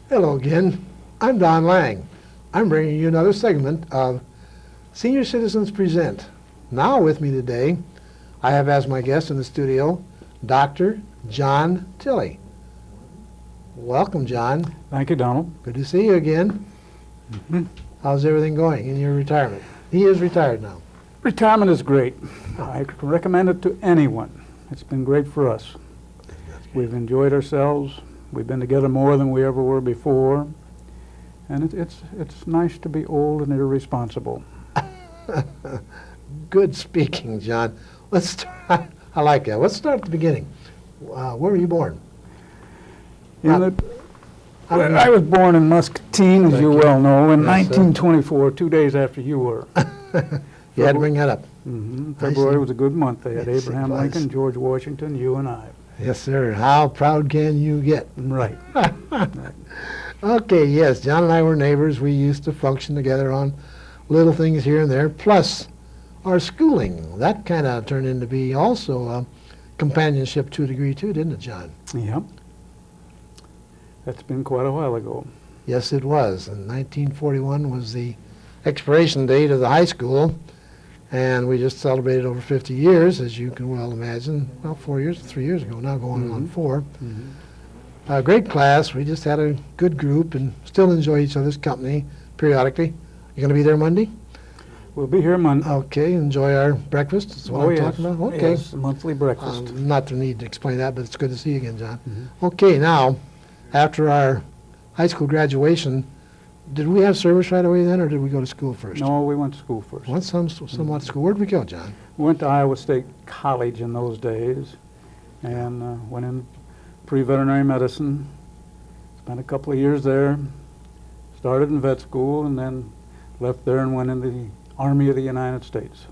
Hello again. I'm Don Lange. I'm bringing you another segment of Senior Citizens Present. Now with me today, I have as my guest in the studio, Dr. John Tillie. Welcome, John. Thank you, Donald. Good to see you again. How's everything going in your retirement? He is retired now. Retirement is great. I recommend it to anyone. It's been great for us. We've enjoyed ourselves. We've been together more than we ever were before. And it's nice to be old and irresponsible. Good speaking, John. Let's start. I like that. Let's start at the beginning. Where were you born? I was born in Muscatine, as you well know, in Yes, 1924, 2 days after you were. You had to bring that up. February was a good month. They had Yes, it Abraham was. Lincoln, George Washington, you and I. Yes, sir. How proud can you get? Right. Okay, yes, John and I were neighbors. We used to function together on little things here and there, plus our schooling. That kind of turned into be also a companionship to a degree too, didn't it, John? Yep. That's been quite a while ago. Yes, it was. And 1941 was the expiration date of the high school, and we just celebrated over 50 years, as you can well imagine. Well, 3 years ago, now going on 4. A great class. We just had a good group and still enjoy each other's company periodically. You going to be there Monday? We'll be here Monday. Okay, enjoy our breakfast. That's what I'm talking about. Okay. Yes, monthly breakfast. Not to need to explain that, but it's good to see you again, John. Okay, now, after our high school graduation, did we have service right away then, or did we go to school first? No, we went to school first. Went somewhat to school. Where'd we go, John? We went to Iowa State College in those days, and went in pre-veterinary medicine. Spent a couple of years there. Started in vet school, and then left there and went in the Army of the United States.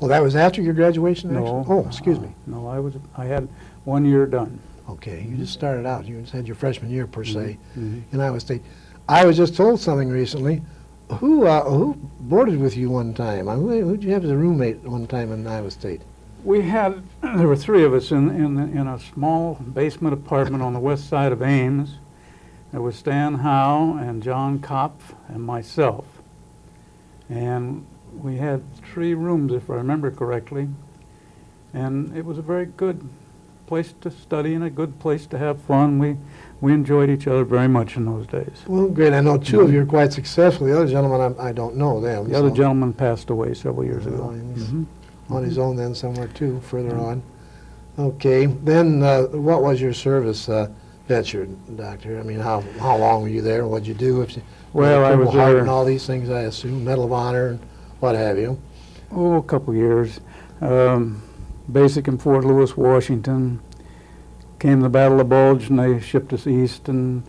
Well, that was after your graduation, actually? No. Oh, excuse me. No, I had 1 year done. Okay, you just started out. You just had your freshman year, per se, Mhm. in Iowa State. I was just told something recently. Who boarded with you one time? Who'd you have as a roommate one time in Iowa State? There were 3 of us in a small basement apartment on the west side of Ames. There was Stan Howe and John Kopf and myself. And we had 3 rooms, if I remember correctly. And it was a very good place to study and a good place to have fun. We enjoyed each other very much in those days. Well, great. I know 2 of you are quite successful. The other gentleman, I don't know them. The other so- gentleman passed away several years Well, ago. he's Mhm. on his own then somewhere too, further on. Okay, then what was your service venture, Doctor? I mean, how long were you there? What'd you do? Well, I was Purple Heart there- and all these things, I assume, Medal of Honor and what have you. Oh, a couple years. Basic in Fort Lewis, Washington. Came the Battle of Bulge, and they shipped us east, and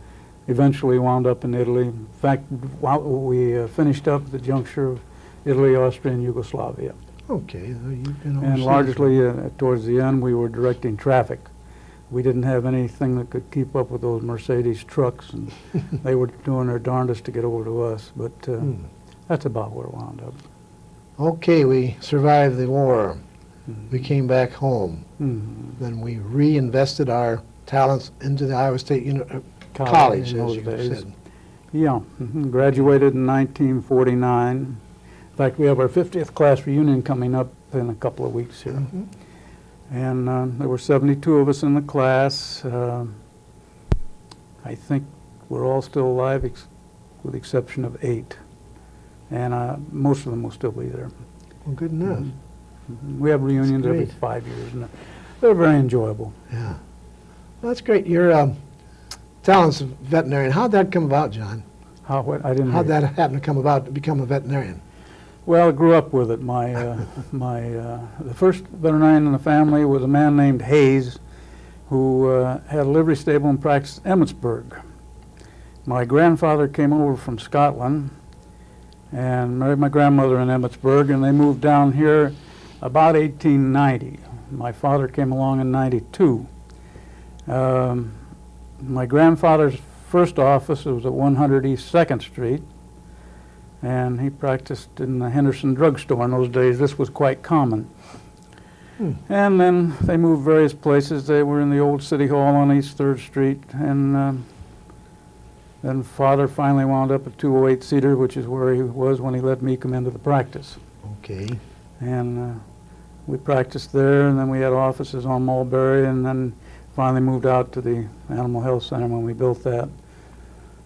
eventually wound up in Italy. In fact, we finished up at the juncture of Italy, Austria, and Yugoslavia. Okay, so you've been And overseas. largely, towards the end, we were directing traffic. We didn't have anything that could keep up with those Mercedes trucks, and they were doing their darndest to get over to us. But that's about where it wound up. Okay, we survived the war. Mhm. We came back home. Mhm. Then we reinvested our talents into the Iowa State College, in as those you days. said. Yeah, graduated in 1949. In fact, we have our 50th class reunion coming up in a couple of weeks here. Mhm. And there were 72 of us in the class. I think we're all still alive with the exception of 8. And most of them will still be there. Well, good enough. We have reunions every great. 5 years, and they're very enjoyable. Yeah. Well, that's great. Your talents of veterinarian, how'd that come about, John? I didn't. How'd hear. that happen to come about to become a veterinarian? Well, I grew up with it. The first veterinarian in the family was a man named Hayes, who had a livery stable and practiced in Emmitsburg. My grandfather came over from Scotland and married my grandmother in Emmitsburg, and they moved down here about 1890. My father came along in 92. My grandfather's first office was at 100 East 2nd Street, and he practiced in the Henderson drugstore in those days. This was quite common. And then they moved various places. They were in the old City Hall on East 3rd Street, and Then Father finally wound up at 208 Cedar, which is where he was when he let me come into the practice. Okay. And we practiced there, and then we had offices on Mulberry, and then finally moved out to the Animal Health Center when we built that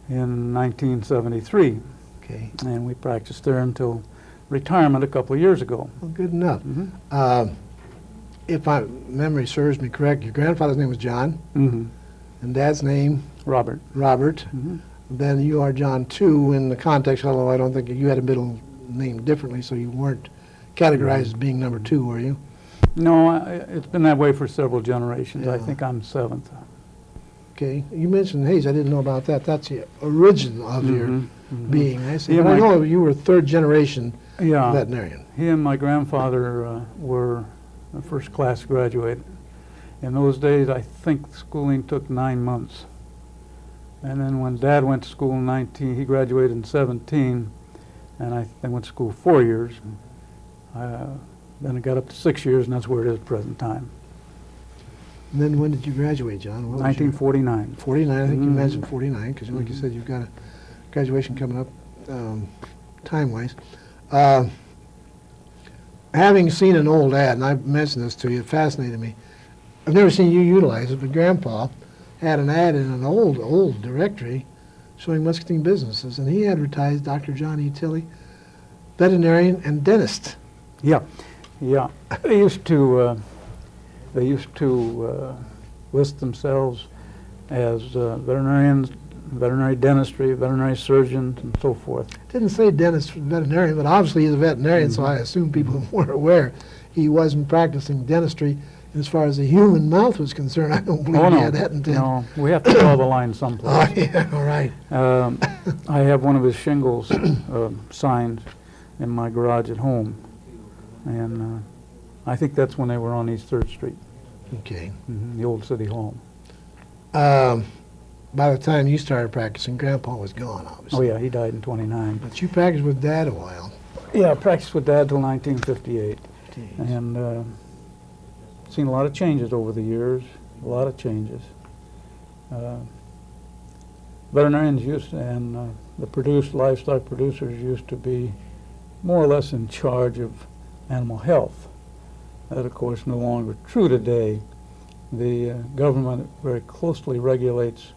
in 1973. Okay. And we practiced there until retirement a couple of years ago. Well, good enough. Mm-hmm. If my memory serves me correct, your grandfather's name was John, Mm-hmm. and Dad's name, Robert. Robert. Mm-hmm. Then you are John too in the context, although I don't think you had a middle name differently, so you weren't categorized as being number 2, were you? No, it's been that way for several generations. I Yeah. think I'm 7th. Okay. You mentioned Hayes. I didn't know about that. That's the origin of your Mhm, mhm. being. I see. Yeah, But I my- know you were 3rd generation Yeah. veterinarian. He and my grandfather were a first-class graduate. In those days, I think schooling took 9 months. And then when Dad went to school in 19, he graduated in 17, and they went to school 4 years. Then it got up to 6 years, and that's where it is at the present time. And then when did you graduate, John? What was your- 1949. 49. I think you Mhm. mentioned 49 because, like you said, you've got a graduation coming up time-wise. Having seen an old ad, and I mentioned this to you, it fascinated me. I've never seen you utilize it, but Grandpa had an ad in an old directory showing Muscatine businesses, and he advertised Dr. John E. Tillie, veterinarian and dentist. Yeah, yeah. They used to list themselves as veterinarians, veterinary dentistry, veterinary surgeons, and so forth. Didn't say dentist, veterinarian, but obviously he's a veterinarian, so I assume people were aware he wasn't practicing dentistry. As far as the human mouth was concerned, I don't believe he had that intent. No, we have to draw the line Oh, someplace. yeah, all right. I have one of his shingles signed in my garage at home, and I think that's when they were on East 3rd Street, Okay. the old city hall. By the time you started practicing, Grandpa was gone, Oh obviously. yeah, he died in 29. But you practiced with Dad a while. Yeah, I practiced with Dad till 1958, Jeez. and seen a lot of changes over the years, a lot of changes. Veterinarians and the livestock producers used to be more or less in charge of animal health. That, of course, no longer true today. The government very closely regulates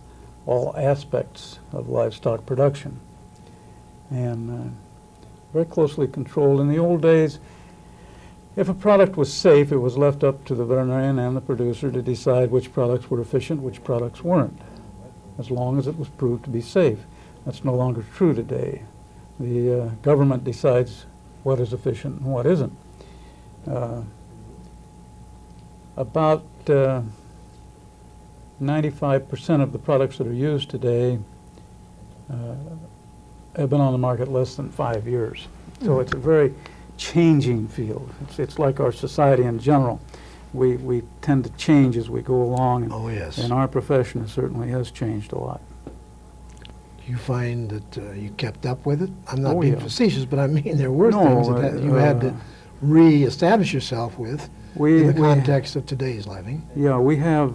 all aspects of livestock production, and very closely controlled. In the old days, if a product was safe, it was left up to the veterinarian and the producer to decide which products were efficient, which products weren't, as long as it was proved to be safe. That's no longer true today. The government decides what is efficient and what isn't. About 95% of the products that are used today have been on the market less than 5 years. So it's a very changing field. It's like our society in general. We tend to change as we go along, and, Oh, yes. and our profession certainly has changed a lot. Do you find that you kept up with it? I'm not Oh, being yeah. facetious, but I mean there were No, things that you had to re-establish yourself with in the context of today's living. Yeah, we have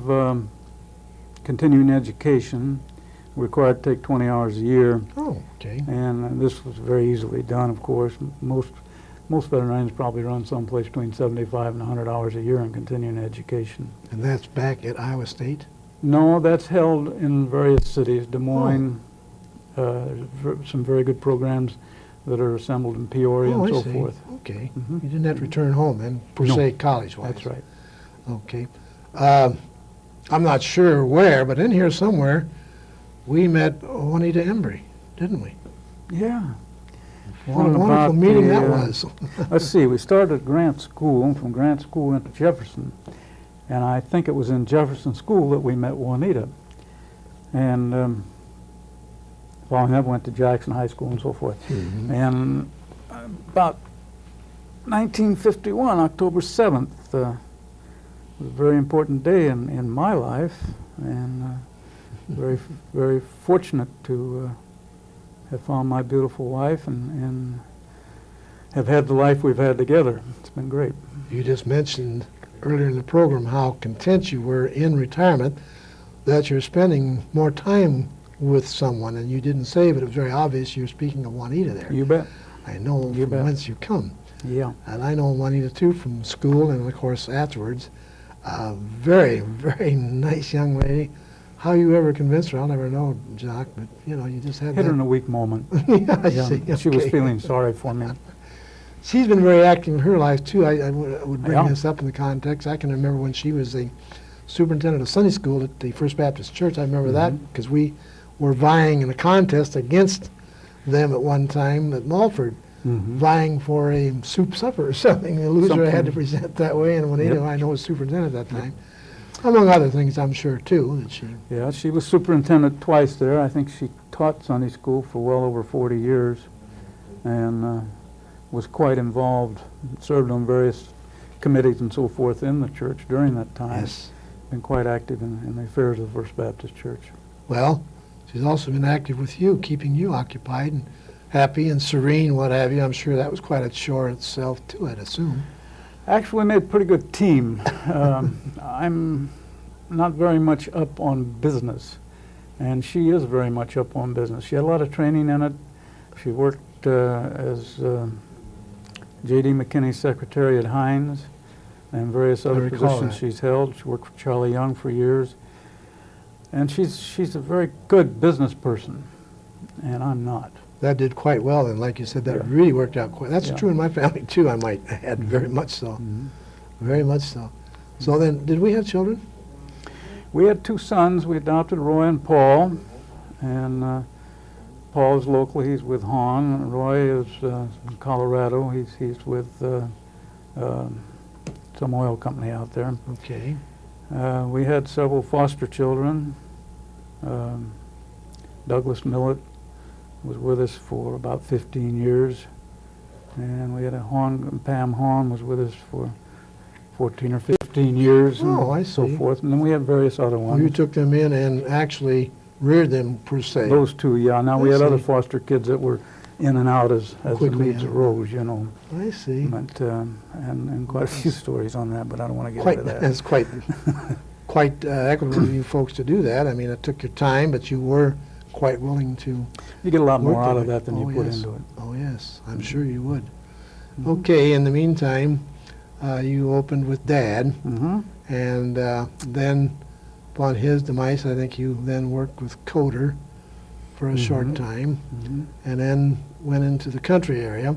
continuing education. We're required to take 20 hours a year, Oh, okay. and this was very easily done, of course. Most veterinarians probably run someplace between 75 and 100 hours a year in continuing education. And that's back at Iowa State? No, that's held in various cities. Des Moines, some very good programs that are assembled in Peoria Oh, and I so see. forth. Okay. Mhm. You didn't have to return home then, per No. se, college-wise. That's right. Okay. I'm not sure where, but in here somewhere, we met Juanita Embry, didn't we? Yeah. What a One wonderful about meeting the, that was. Let's see, we started at Grant School. From Grant School went to Jefferson. And I think it was in Jefferson School that we met Juanita. And following that, went to Jackson High School and so forth. Mhm. And about 1951, October 7th, was a very important day in my life. And very fortunate to have found my beautiful wife and have had the life we've had together. It's been great. You just mentioned earlier in the program how content you were in retirement, that you're spending more time with someone, and you didn't say, but it was very obvious you were speaking of Juanita there. You bet. I know You from bet. whence you come. Yeah. And I know Juanita too from school and of course afterwards. Very, very nice young lady. How you ever convinced her, I'll never know, Jock, but you know, you just had Hit her in that. a weak moment. Yeah, I Yeah. see. She was Okay. feeling sorry for me. She's been very active in her life too. I would bring Yeah. this up in the context. I can remember when she was the superintendent of Sunday school at the First Baptist Church. I remember that because we were vying in a contest against them at one time at Mulford, vying for a soup supper or something. The loser had to Something. present that way, and Juanita, Yep. I know, was superintendent at that time. Among other things, I'm sure too, that she. Yeah, she was superintendent twice there. I think she taught Sunday school for well over 40 years and was quite involved, served on various committees and so forth in the church during that time. Yes. Been quite active in the affairs of the First Baptist Church. Well, she's also been active with you, keeping you occupied and happy and serene, what have you. I'm sure that was quite a chore itself too, I'd assume. Actually, we made a pretty good team. I'm not very much up on business, and she is very much up on business. She had a lot of training in it. She worked as J.D. McKinney's secretary at Hines and various other recall positions that. she's held. She worked for Charlie Young for years. And she's a very good business person, and I'm not. That did quite well, and like you said, that Yeah. really worked out quite. That's Yeah. true in my family too, I might add, very much so. Very much so. So then, did we have children? We had two sons. We adopted Roy and Paul, and Paul's local. He's with Hahn. Roy is in Colorado. He's with some oil company out there. Okay. We had several foster children. Douglas Millett was with us for about 15 years, and we had Pam Hahn was with us for 14 or 15 years, and Oh, I so see. forth. And then we had various other Well, you ones. took them in and actually reared them, per se. Those two, yeah. Now we I had other see. foster kids that were in and out as the Quickly, needs yeah. arose, you know. I see. But and quite a few stories on that, but I don't want to get Quite, into that. that's quite equitable of you folks to do that. I mean, it took your time, but you were quite willing to You get a lot more work out the of way- that than you oh, put yes. into it. Oh, yes, I'm sure you would. Mhm. Okay, in the meantime, you opened with Dad, Mm-hmm. and then upon his demise, I think you then worked with Coder for a short Mhm. time, Mm-hmm. and then went into the country area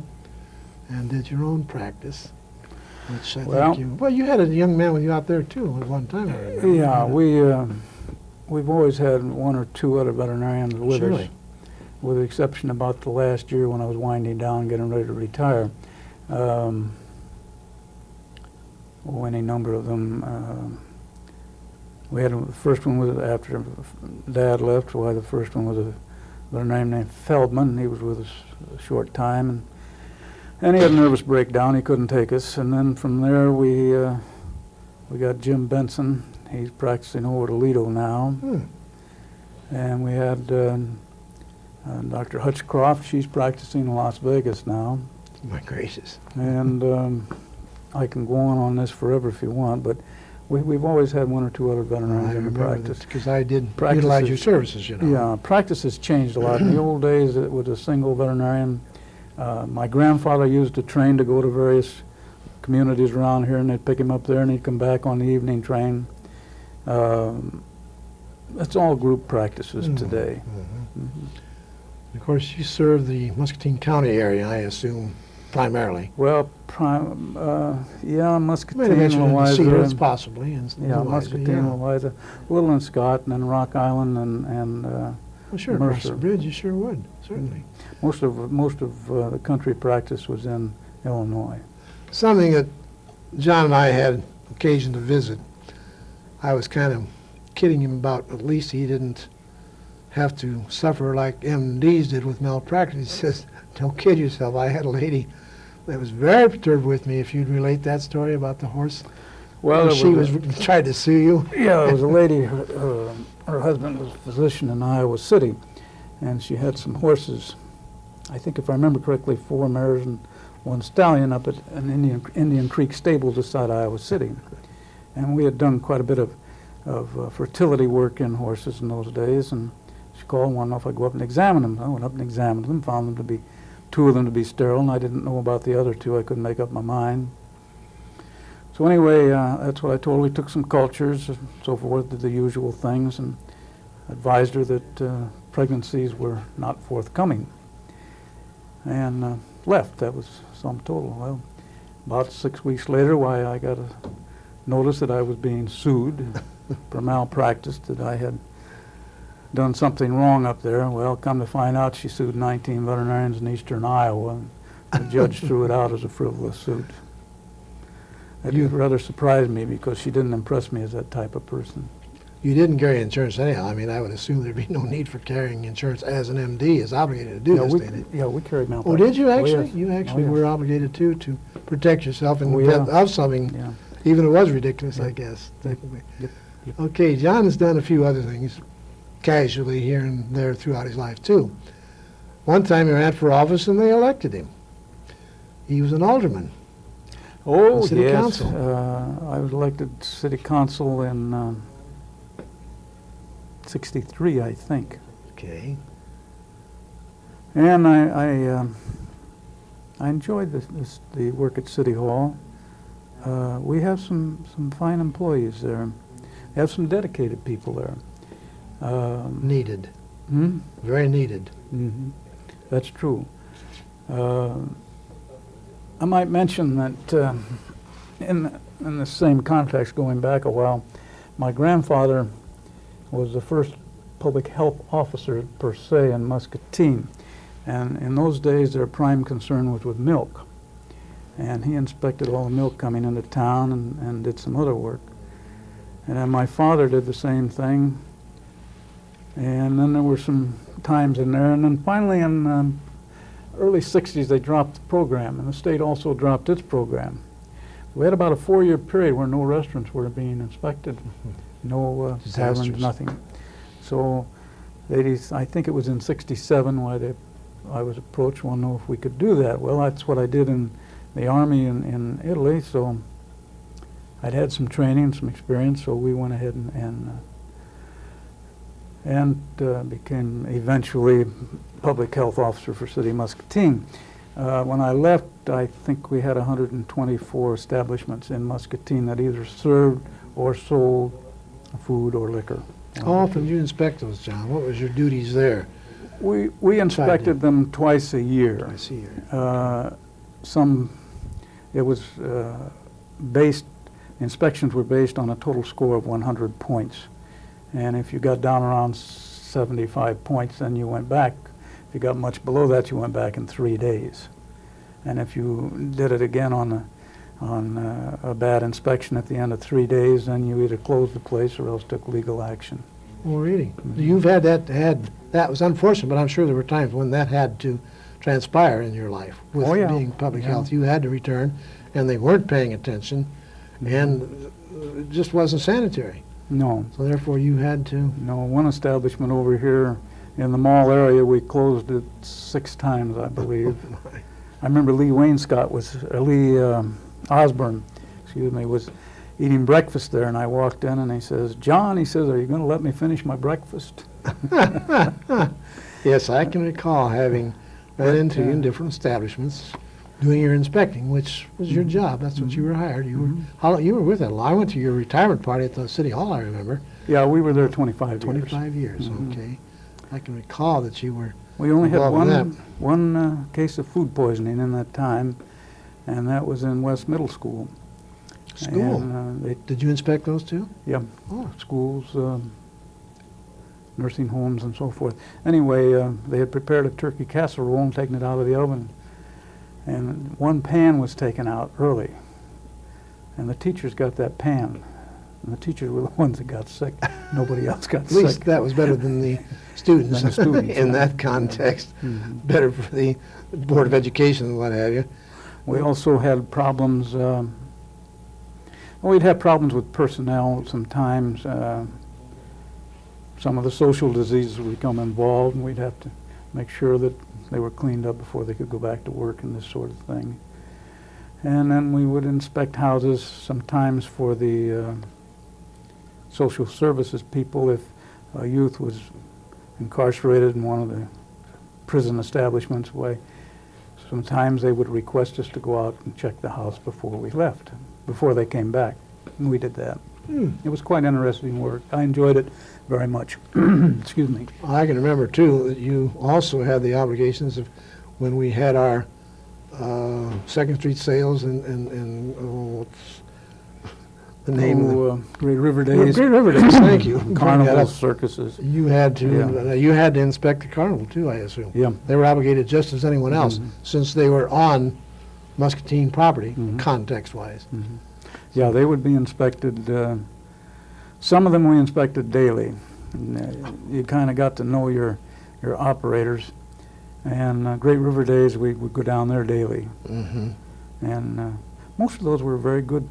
and did your own practice, which I Well- think you had a young man with you out there too at one time. I remember. Yeah, we've always had one or two other veterinarians with us, Surely. with the exception about the last year when I was winding down, getting ready to retire. Any number of them. We had the first one was after Dad left. Why the first one was a veterinarian named Feldman. He was with us a short time, and he had a nervous breakdown. He couldn't take us, and then from there we got Jim Benson. He's practicing over at Toledo now. And we had Dr. Hutchcroft. She's practicing in Las Vegas now. My gracious. And I can go on this forever if you want, but we've always had one or two other veterinarians I in the remember practice. because I did Practices- utilize your services, you know. Yeah, practice has changed a lot. In the old days, it was a single veterinarian. My grandfather used a train to go to various communities around here, and they'd pick him up there, and he'd come back on the evening train. It's all group practices Mhm. today. Of course, you serve the Muscatine County area, I assume, primarily. Well, yeah, Muscatine, Might have mentioned in the Cedars, Louisa. possibly. And Yeah, Louisa, Muscatine, yeah. Louisa, Little and Scott, and then Rock Island, and Well, sure, across the Mercer. bridge, you sure would, certainly. most of the country practice was in Illinois. Something that John and I had occasion to visit, I was kind of kidding him about, at least he didn't have to suffer like MDs did with malpractice. He says, don't kid yourself, I had a lady that was very perturbed with me, if you'd relate that story about the horse. Well, And there she was tried to sue you. Yeah, there was a lady, her husband was a physician in Iowa City, and she had some horses. I think if I remember correctly, 4 mares and 1 stallion up at an Indian Creek stable just outside Iowa City. And we had done quite a bit of fertility work in horses in those days, and She called and wanted to know if I'd go up and examine them. I went up and examined them, found them to be, 2 of them to be sterile, and I didn't know about the other 2. I couldn't make up my mind. So anyway, that's what I told her. We took some cultures and so forth, did the usual things, and advised her that pregnancies were not forthcoming. And left. That was sum total. Well, about 6 weeks later, why, I got a notice that I was being sued for malpractice, that I had done something wrong up there. Well, come to find out, she sued 19 veterinarians in eastern Iowa, and the judge threw it out as a frivolous suit. It rather surprised me because she didn't impress me as that type of person. You didn't carry insurance anyhow. I mean, I would assume there'd be no need for carrying insurance as an MD is obligated to do Yeah, this, we, didn't it? yeah, we carried malpractice. Oh, did you actually? yes. You actually yes. were obligated to protect yourself in Oh, the yeah. event of something, Yeah. even if it was ridiculous, I Yep. guess. Technically. Yep. Yep. Okay, John has done a few other things casually here and there throughout his life, too. One time he ran for office and they elected him. He was an alderman. Oh, City yes. council. I was elected city council in 63, I think. Okay. And I enjoyed the work at City Hall. We have some fine employees there. We have some dedicated people there. Needed. Hmm? Very needed. Mm-hmm. That's true. I might mention that in the same context, going back a while, my grandfather was the first public health officer per se in Muscatine. And in those days, their prime concern was with milk. And he inspected all the milk coming into town and did some other work. And then my father did the same thing. And then there were some times in there. And then finally in early 60s, they dropped the program. And the state also dropped its program. We had about a 4-year period where no restaurants were being inspected. No taverns, Disasters. nothing. So I think it was in 67 why I was approached, wanted to know if we could do that. Well, that's what I did in the Army in Italy, so I'd had some training, some experience, so we went ahead and became eventually public health officer for City of Muscatine. When I left, I think we had 124 establishments in Muscatine that either served or sold food or liquor. How often did you inspect those, John? What was your duties there? We inspected them twice a year. I see here. It was based, inspections were based on a total score of 100 points. And if you got down around 75 points, then you went back. If you got much below that, you went back in 3 days. And if you did it again on a bad inspection at the end of 3 days, then you either closed the place or else took legal action. Oh, really? You've had that was unfortunate, but I'm sure there were times when that had to transpire in your life with Oh, yeah. being public Yeah. health. You had to return, and they weren't paying attention, and it just wasn't sanitary. No, So therefore, you had to. no. One establishment over here in the mall area, we closed it 6 times, I believe. I remember Lee Osborne, was eating breakfast there, and I walked in, and he says, "John," he says, "are you going to let me finish my breakfast?" Yes, I can recall having run into you in different establishments, doing your inspecting, which was your job. That's what you were hired. You were how long, you were with it. I went to your retirement party at the City Hall. I remember. Yeah, we were there 25 years. 25 years. Mhm. Okay, I can recall that you were. We only had involved in one case of food poisoning in that time, and that was in West Middle School. School. And, Did you inspect those too? yeah, Oh, schools, nursing homes, and so forth. Anyway, they had prepared a turkey casserole and taken it out of the oven, and one pan was taken out early, and the teachers got that pan, and the teachers were the ones that got sick. Nobody else got at least sick. that was better than the students, Than the students, in yeah. that context. Mhm. Better for the Board of Education and what have you. We also had problems, we'd have problems with personnel sometimes. Some of the social diseases would become involved, and we'd have to make sure that they were cleaned up before they could go back to work and this sort of thing. And then we would inspect houses sometimes for the social services people if a youth was incarcerated in one of the prison establishments, why sometimes they would request us to go out and check the house before we left, before they came back. And we did that. It was quite interesting work. I enjoyed it very much. Excuse me. I can remember, too, that you also had the obligations of when we had our Second Street sales and what's the name of the... Great River Days. Great River Days, thank you. Carnivals, circuses. You had to, Yeah. you had to inspect the carnival, too, I assume. Yeah. They were obligated just as anyone else, since they were on Muscatine property, context-wise. Yeah, they would be inspected. Some of them we inspected daily. And, you kind of got to know your operators. And Great River Days, we would go down there daily. And most of those were very good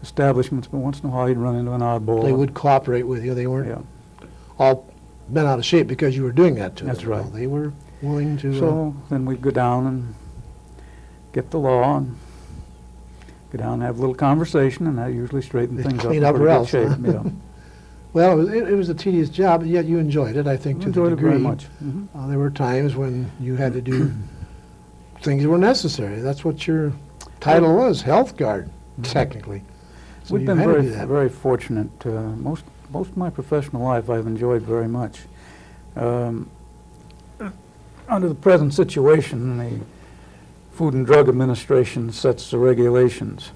establishments, but once in a while you'd run into an oddball. They would cooperate with you. They weren't Yeah. all bent out of shape because you were doing that to them. That's right. No, they were willing to... So then we'd go down and get the law and go down and have a little conversation, and that usually straightened They'd things up clean in up or pretty else, good shape. huh? Yeah. Well, it was a tedious job, yet you enjoyed it, I think, to the Enjoyed it degree. very much. There were times when you had to do things that were necessary. That's what your title was, health guard, technically. So We've you been had to very, do that. very fortunate. Most of my professional life I've enjoyed very much. Under the present situation, the Food and Drug Administration sets the regulations,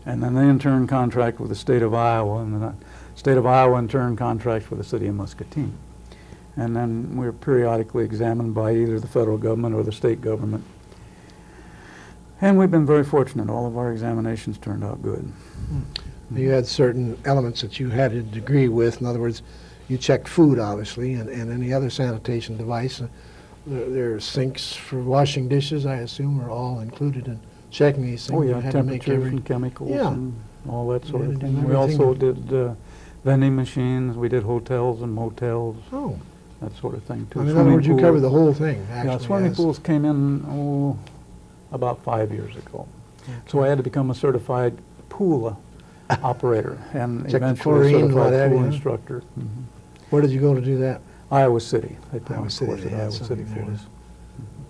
and then they in turn contract with the state of Iowa, and the state of Iowa in turn contracts with the city of Muscatine. And then we're periodically examined by either the federal government or the state government. And we've been very fortunate. All of our examinations turned out good. You had certain elements that you had a degree with. In other words, you checked food, obviously, and any other sanitation device. There are sinks for washing dishes, I assume, are all included in checking these things. Oh, You yeah, had to make temperatures every- and chemicals Yeah. and all that sort You of had to do thing. We also everything. did vending machines, we did hotels and motels, Oh, that sort of thing too. I mean, in other words, you Swimming covered pool. the whole thing, actually. Yeah, swimming yes. pools came in, about 5 years ago. So I had to become a certified pool operator and Check the eventually a chlorine and what certified have pool you. instructor. Where did you go to do that? Iowa City. They put on Iowa a City, course they at had Iowa City something there for to- us.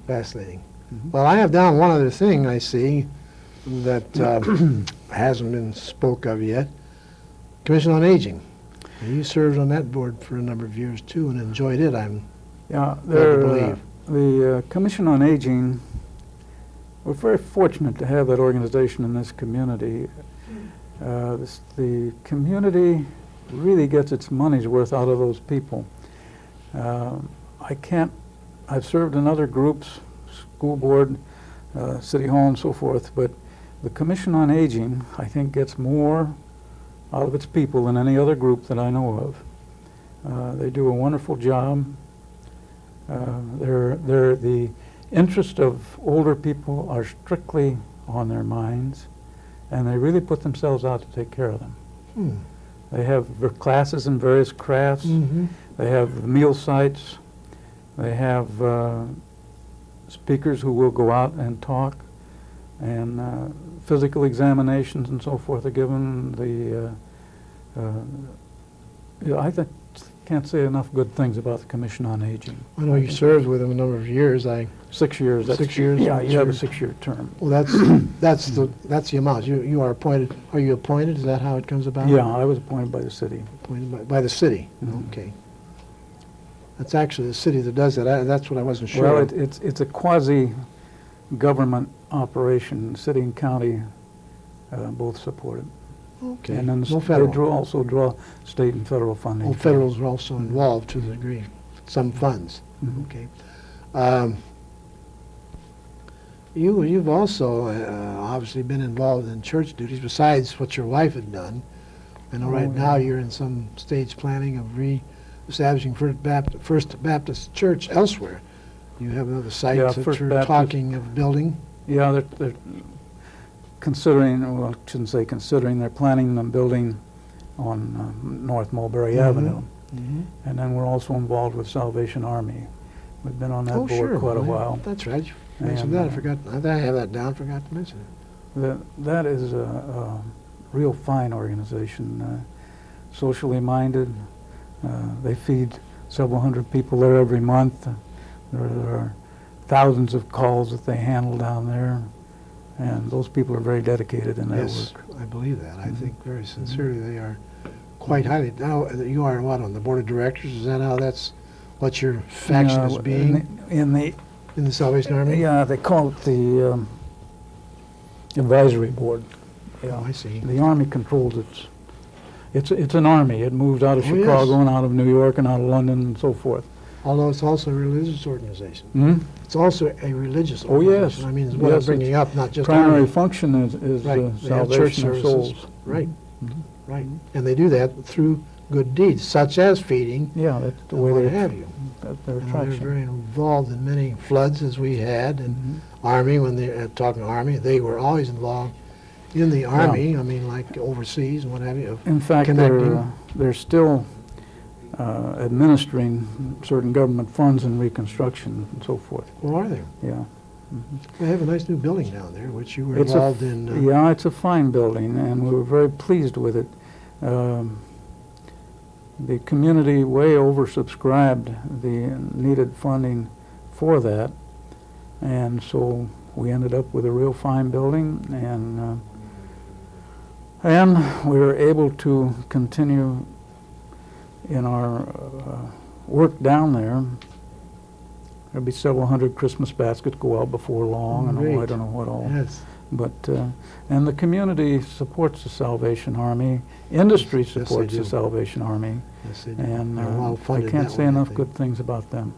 Fascinating. Mhm. Well, I have down one other thing I see that hasn't been spoke of yet. Commission on Aging. You served on that board for a number of years, too, and enjoyed it, I'm Yeah, glad to believe. the Commission on Aging, we're very fortunate to have that organization in this community. The community really gets its money's worth out of those people. I've served in other groups, school board, city hall and so forth, but the Commission on Aging, I think, gets more out of its people than any other group that I know of. They do a wonderful job. The interest of older people are strictly on their minds, and they really put themselves out to take care of them. Hmm. They have classes in various crafts. Mhm. They have meal sites. They have speakers who will go out and talk, and physical examinations and so forth are given. I can't say enough good things about the Commission on Aging. I know you served with them a number of years. 6 years. 6 years? Yeah, you have a Sure. 6-year term. Well, that's the amount. You are appointed. Are you appointed? Is that how it comes about? Yeah, I was appointed by the city. Appointed by the city. Mhm. Okay. That's actually the city that does that. That's what I wasn't sure. Well, of. it's a quasi-government operation. City and county both support it. Okay. And then No they federal. also draw state and federal funding. Oh, federals are also involved to the degree. Some funds. Mhm. Okay. You've also obviously been involved in church duties besides what your wife had done. I know right Oh, now yeah. you're in some stage planning of re-establishing First Baptist Church elsewhere. You have another site Yeah, that First you're Baptist- talking of building. Yeah, they're considering, well, I shouldn't say considering, they're planning on building on North Mulberry Mhm. Avenue. Mm-hmm. And then we're also involved with Salvation Army. We've been on that Oh, board sure. quite a Yeah, while. That's right. You mentioned And, that. I forgot. I have that down. Forgot to mention it. That is a real fine organization, socially minded. They feed several hundred people there every month. There are thousands of calls that they handle down there, and those people are very dedicated in their Yes, work. I believe that. I Mhm. think very sincerely they are quite highly. Now, you are what, on the board of directors? Is that how that's, what your faction is being In the in the Salvation Army? yeah, they call it the advisory board. Yeah. Oh, I see. The Army controls it's an army. It moved out of Oh, yes. Chicago and out of New York and out of London and so forth. Although it's also a religious organization. Hmm? It's also a religious Oh, yes. organization. I mean, it's what I'm Yes, bringing up, not just Primary Army. function is Right. They have church salvation of services. souls. Right, Mhm. right. And they do that through good deeds, such as feeding Yeah, that's the and way what they have you. their And they're attraction. very involved in many floods as we had, and Mhm. Army, when they're talking Army, they were always involved in the Army, I mean, like overseas and what have you. In fact, connecting. they're still administering certain government funds in reconstruction and so forth. Where are they? Yeah. They have a nice new building down there, which you were It's involved in. Yeah, it's a fine building, and we were very pleased with it. The community way oversubscribed the needed funding for that, and so we ended up with a real fine building, and we were able to continue in our work down there. There'll be several hundred Christmas baskets go out before long, and I Great. don't know what all. Yes, But, and the community supports the Salvation Army, industry Yes, they supports do. the Salvation Army, yes, they do. and They're well I funded can't that say way, I enough think. good things about them.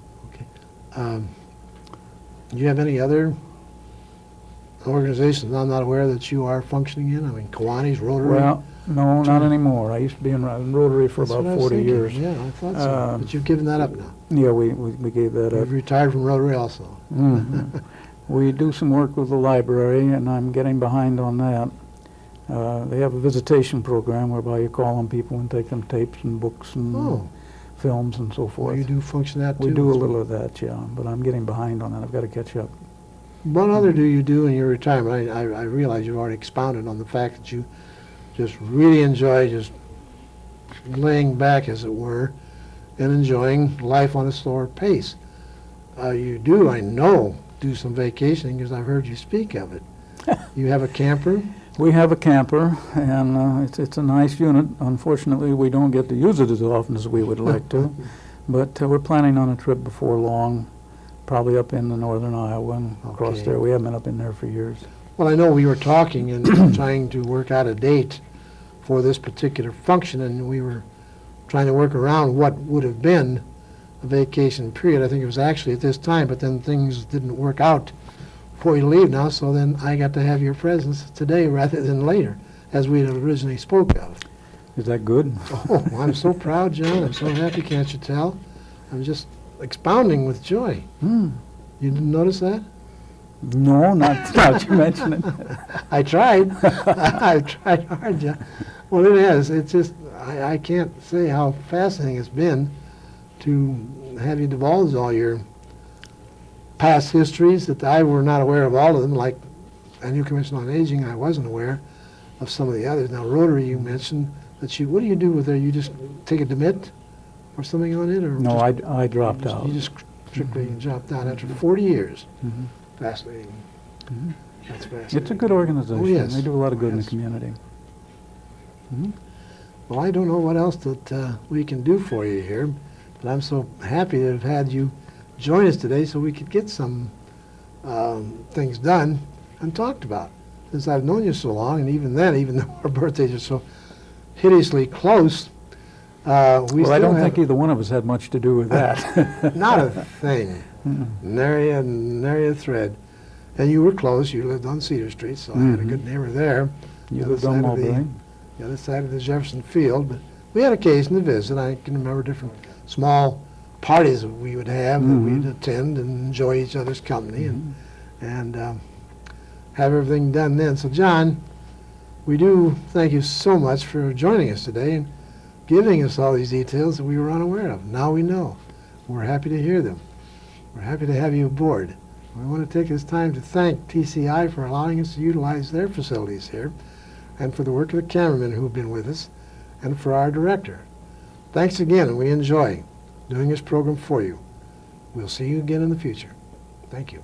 Do you have any other organizations I'm not aware that you are functioning in? I mean, Kiwanis, Rotary? Well, no, not anymore. I used to be in Rotary for That's what I about was 40 thinking. years. Yeah, I thought so. But you've given that up now. Yeah, we gave that up. You've retired from Rotary also. Mhm. We do some work with the library, and I'm getting behind on that. They have a visitation program whereby you call on people and take them tapes and books and Oh, films and so well, forth. you do function that too? We do a little of that, yeah, but I'm getting behind on that. I've got to catch up. What other do you do in your retirement? I realize you've already expounded on the fact that you just really enjoy just laying back, as it were, and enjoying life on a slower pace. You do, I know, do some vacationing because I've heard you speak of it. You have a camper? We have a camper, and it's a nice unit. Unfortunately, we don't get to use it as often as we would like to, but we're planning on a trip before long, probably up into northern Iowa and across Okay. there. We haven't been up in there for years. Well, I know we were talking and trying to work out a date for this particular function, and we were trying to work around what would have been a vacation period. I think it was actually at this time, but then things didn't work out before you leave now, so then I got to have your presence today rather than later, as we had originally spoke of. Is that good? Oh, I'm so proud, John. I'm so happy, can't you tell? I'm just expounding with joy. Hmm. You didn't notice that? No, not now you mention it. I tried. I tried hard, John. Well, it is. It's just, I can't say how fascinating it's been to have you divulge all your past histories that I were not aware of all of them, like a new Commission on Aging, I wasn't aware of some of the others. Now, Rotary, you mentioned that what do you do with there? You just take a demit or something on it? Or No, just, I dropped out. You just strictly dropped out after 40 years. Mhm. Fascinating. Mhm. That's fascinating. It's a good organization. Oh, yes. They do a lot of good in Yes. the community. Mhm. Well, I don't know what else that we can do for you here, but I'm so happy to have had you join us today so we could get some things done and talked about. Since I've known you so long, and even then, even though our birthdays are so hideously close, we Well, I still don't have think either one of us had much to do with that. not a thing. Mm. Nary a thread. And you were close. You lived on Cedar Street, so I had a Mhm. good neighbor there. You other lived on side of the- Mulberry. The other side of the Jefferson Field, but we had occasion to visit. I can remember different small parties that we would have that Mhm. we'd attend and enjoy each other's company and have everything done then. So, John, we do thank you so much for joining us today and giving us all these details that we were unaware of. Now we know. We're happy to hear them. We're happy to have you aboard. We want to take this time to thank TCI for allowing us to utilize their facilities here, and for the work of the cameramen who've been with us, and for our director. Thanks again, and we enjoy doing this program for you. We'll see you again in the future. Thank you.